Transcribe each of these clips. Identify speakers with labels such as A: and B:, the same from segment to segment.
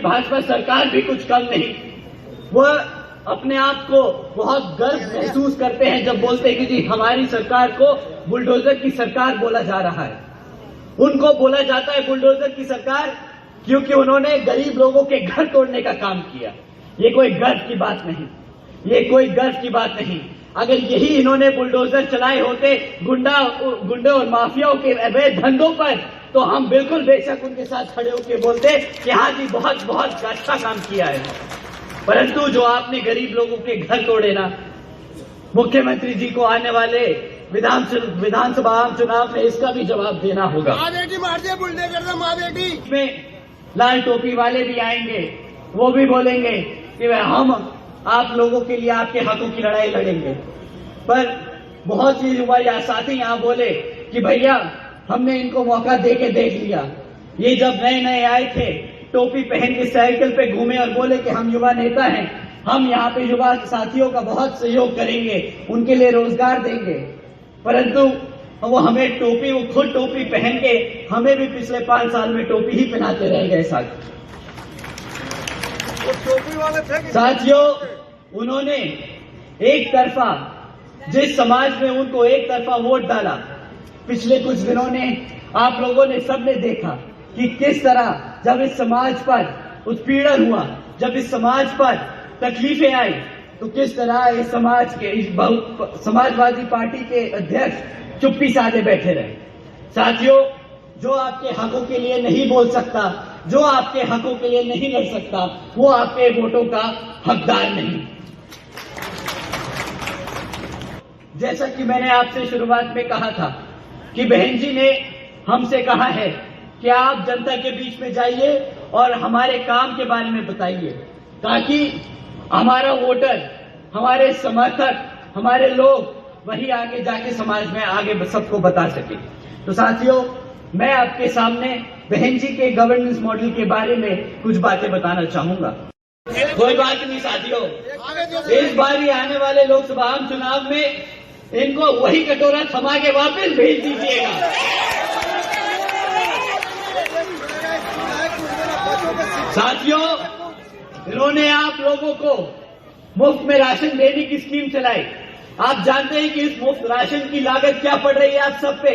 A: भाजपा सरकार भी कुछ कम नहीं। वह अपने आप को बहुत गर्व महसूस करते हैं जब बोलते हैं कि जी हमारी सरकार को बुलडोजर की सरकार बोला जा रहा है। उनको बोला जाता है बुलडोजर की सरकार क्योंकि उन्होंने गरीब लोगों के घर तोड़ने का काम किया। ये कोई गर्व की बात नहीं, ये कोई गर्व की बात नहीं। अगर यही इन्होंने बुलडोजर चलाए होते गुंडे और माफियाओं के अवैध धंधों पर, तो हम बिल्कुल बेशक उनके साथ खड़े होकर बोलते कि हाँ जी बहुत बहुत अच्छा काम किया है। परंतु जो आपने गरीब लोगों के घर तोड़े ना, मुख्यमंत्री जी को आने वाले विधानसभा आम चुनाव में इसका भी जवाब देना होगा। में लाल टोपी वाले भी आएंगे, वो भी बोलेंगे कि हम आप लोगों के लिए आपके हकों की लड़ाई लड़ेंगे। पर बहुत सी युवा या साथी यहाँ बोले कि भैया हमने इनको मौका देके देख लिया। ये जब नए नए आए थे टोपी पहन के साइकिल पे घूमे और बोले कि हम युवा नेता हैं, हम यहाँ पे युवा साथियों का बहुत सहयोग करेंगे, उनके लिए रोजगार देंगे। परंतु वो हमें वो खुद टोपी पहन के हमें भी पिछले 5 साल में टोपी ही पहनाते रह गए। साथियों, उन्होंने एक तरफा जिस समाज में उनको एक तरफा वोट डाला, पिछले कुछ दिनों ने आप लोगों ने सबने देखा कि किस तरह जब इस समाज पर उत्पीड़न हुआ, जब इस समाज पर तकलीफें आई, तो किस तरह इस समाज के समाजवादी पार्टी के अध्यक्ष चुप्पी साधे बैठे रहे। साथियों, जो आपके हकों के लिए नहीं बोल सकता, जो आपके हकों के लिए नहीं लड़ सकता, वो आपके वोटों का हकदार नहीं। जैसा कि मैंने आपसे शुरुआत में कहा था कि बहन जी ने हमसे कहा है कि आप जनता के बीच में जाइए और हमारे काम के बारे में बताइए, ताकि हमारा वोटर, हमारे समर्थक, हमारे लोग वही आगे जाके समाज में आगे सबको बता सके। तो साथियों, मैं आपके सामने बहन जी के गवर्नेंस मॉडल के बारे में कुछ बातें बताना चाहूंगा। कोई बात नहीं साथियों, इस बार ही आने वाले लोकसभा आम चुनाव में इनको वही कटोरा थमा के वापस भेज दीजिएगा। साथियों, इन्होंने आप लोगों को मुफ्त में राशन देने की स्कीम चलाई। आप जानते हैं कि इस मुफ्त राशन की लागत क्या पड़ रही है आप सब पे।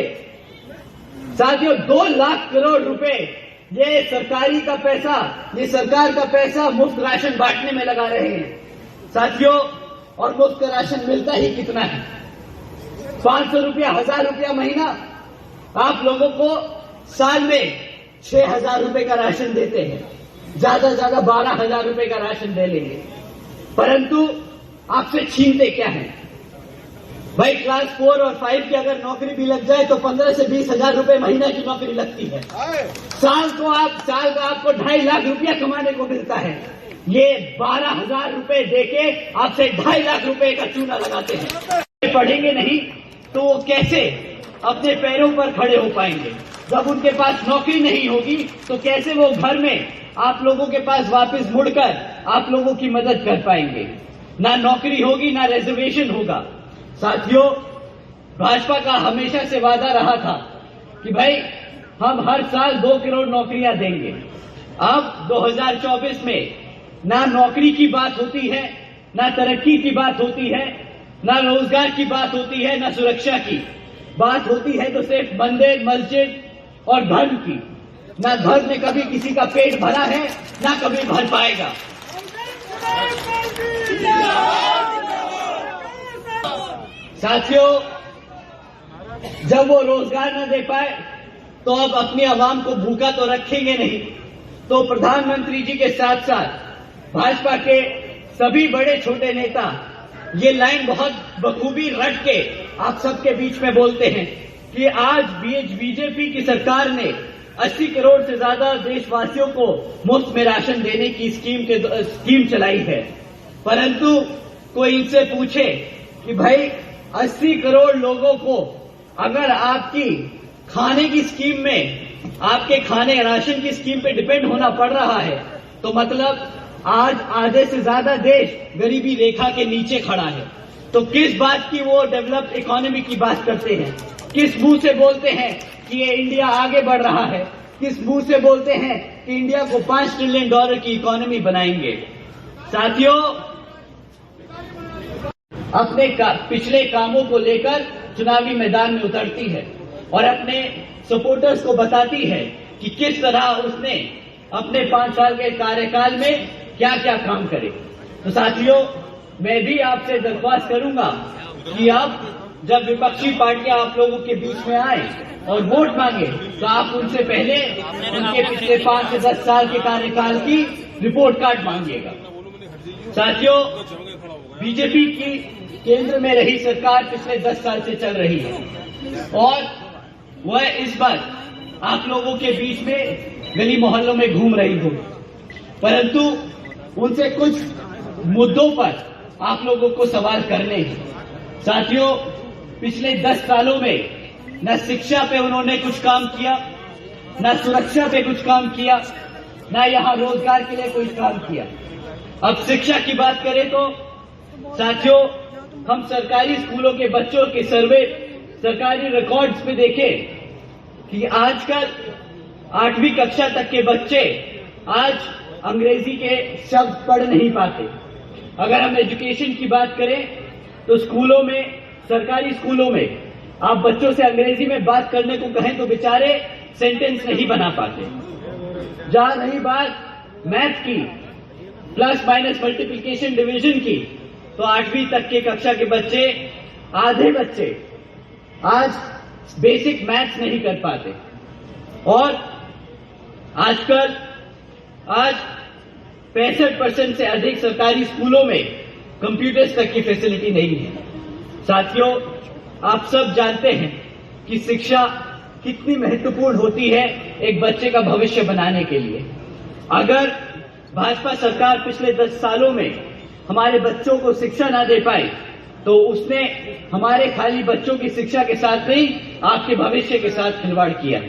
A: साथियों, 2 लाख करोड़ रुपए ये सरकारी का पैसा, ये सरकार का पैसा मुफ्त राशन बांटने में लगा रहे हैं। साथियों, और मुफ्त का राशन मिलता ही कितना है? 500 रुपया, 1000 रुपया महीना। आप लोगों को साल में 6000 रुपए का राशन देते हैं, ज्यादा से ज्यादा 12,000 रुपए का राशन दे लेंगे। परंतु आपसे छीनते क्या है भाई? क्लास 4 और 5 की अगर नौकरी भी लग जाए तो 15 से 20,000 रुपए महीना की नौकरी लगती है। साल का आपको 2.5 लाख रुपया कमाने को मिलता है। ये 12,000 रुपए देके आपसे 2.5 लाख रुपए का चूना लगाते हैं। पढ़ेंगे नहीं तो वो कैसे अपने पैरों पर खड़े हो पाएंगे? जब उनके पास नौकरी नहीं होगी तो कैसे वो घर में आप लोगों के पास वापस मुड़कर आप लोगों की मदद कर पाएंगे? ना नौकरी होगी, ना रिजर्वेशन होगा। साथियों, भाजपा का हमेशा से वादा रहा था कि भाई हम हर साल 2 करोड़ नौकरियां देंगे। अब 2024 में ना नौकरी की बात होती है, ना तरक्की की बात होती है, ना रोजगार की बात होती है, ना सुरक्षा की बात होती है, तो सिर्फ मंदिर, मस्जिद और धर्म की। ना धर्म ने कभी किसी का पेट भरा है, ना कभी भर पाएगा। साथियों, जब वो रोजगार न दे पाए तो अब अपनी आवाम को भूखा तो रखेंगे नहीं। तो प्रधानमंत्री जी के साथ साथ भाजपा के सभी बड़े छोटे नेता ये लाइन बहुत बखूबी रट के आप सबके बीच में बोलते हैं कि आज बीजेपी की सरकार ने 80 करोड़ से ज्यादा देशवासियों को मुफ्त में राशन देने की स्कीम चलाई है। परंतु कोई इनसे पूछे कि भाई 80 करोड़ लोगों को अगर आपकी खाने की स्कीम में, आपके खाने राशन की स्कीम पे डिपेंड होना पड़ रहा है, तो मतलब आज आधे से ज्यादा देश गरीबी रेखा के नीचे खड़ा है। तो किस बात की वो डेवलप्ड इकोनॉमी की बात करते हैं? किस मुंह से बोलते हैं कि ये इंडिया आगे बढ़ रहा है? किस मुंह से बोलते हैं कि इंडिया को $5 ट्रिलियन की इकोनॉमी बनाएंगे। साथियों, अपने पिछले कामों को लेकर चुनावी मैदान में उतरती है और अपने सपोर्टर्स को बताती है कि किस तरह उसने अपने 5 साल के कार्यकाल में क्या क्या काम करे। तो साथियों, मैं भी आपसे दरख्वास्त करूंगा कि अब जब विपक्षी पार्टियां आप लोगों के बीच में आए और वोट मांगे तो आप उनसे पहले उनके पिछले 5 से 10 साल के कार्यकाल की रिपोर्ट कार्ड मांगिएगा। साथियों, बीजेपी की केंद्र में रही सरकार पिछले 10 साल से चल रही है और वह इस बार आप लोगों के बीच में गली मोहल्लों में घूम रही हो, परंतु उनसे कुछ मुद्दों पर आप लोगों को सवाल करने हैं। साथियों, पिछले 10 सालों में न शिक्षा पे उन्होंने कुछ काम किया, न सुरक्षा पे कुछ काम किया, न यहां रोजगार के लिए कोई काम किया। अब शिक्षा की बात करें तो साथियों, हम सरकारी स्कूलों के बच्चों के सर्वे, सरकारी रिकॉर्ड्स पे देखें कि आजकल 8वीं कक्षा तक के बच्चे आज अंग्रेजी के शब्द पढ़ नहीं पाते। अगर हम एजुकेशन की बात करें तो स्कूलों में, सरकारी स्कूलों में आप बच्चों से अंग्रेजी में बात करने को कहें तो बेचारे सेंटेंस नहीं बना पाते। जहां रही बात मैथ की, प्लस माइनस मल्टीप्लिकेशन डिवीजन की, तो 8वीं तक के कक्षा के बच्चे, आधे बच्चे आज बेसिक मैथ्स नहीं कर पाते। और आजकल आज 65% से अधिक सरकारी स्कूलों में कंप्यूटर्स तक की फैसिलिटी नहीं है। साथियों, आप सब जानते हैं कि शिक्षा कितनी महत्वपूर्ण होती है एक बच्चे का भविष्य बनाने के लिए। अगर भाजपा सरकार पिछले 10 सालों में हमारे बच्चों को शिक्षा ना दे पाई तो उसने हमारे खाली बच्चों की शिक्षा के साथ नहीं, आपके भविष्य के साथ खिलवाड़ किया।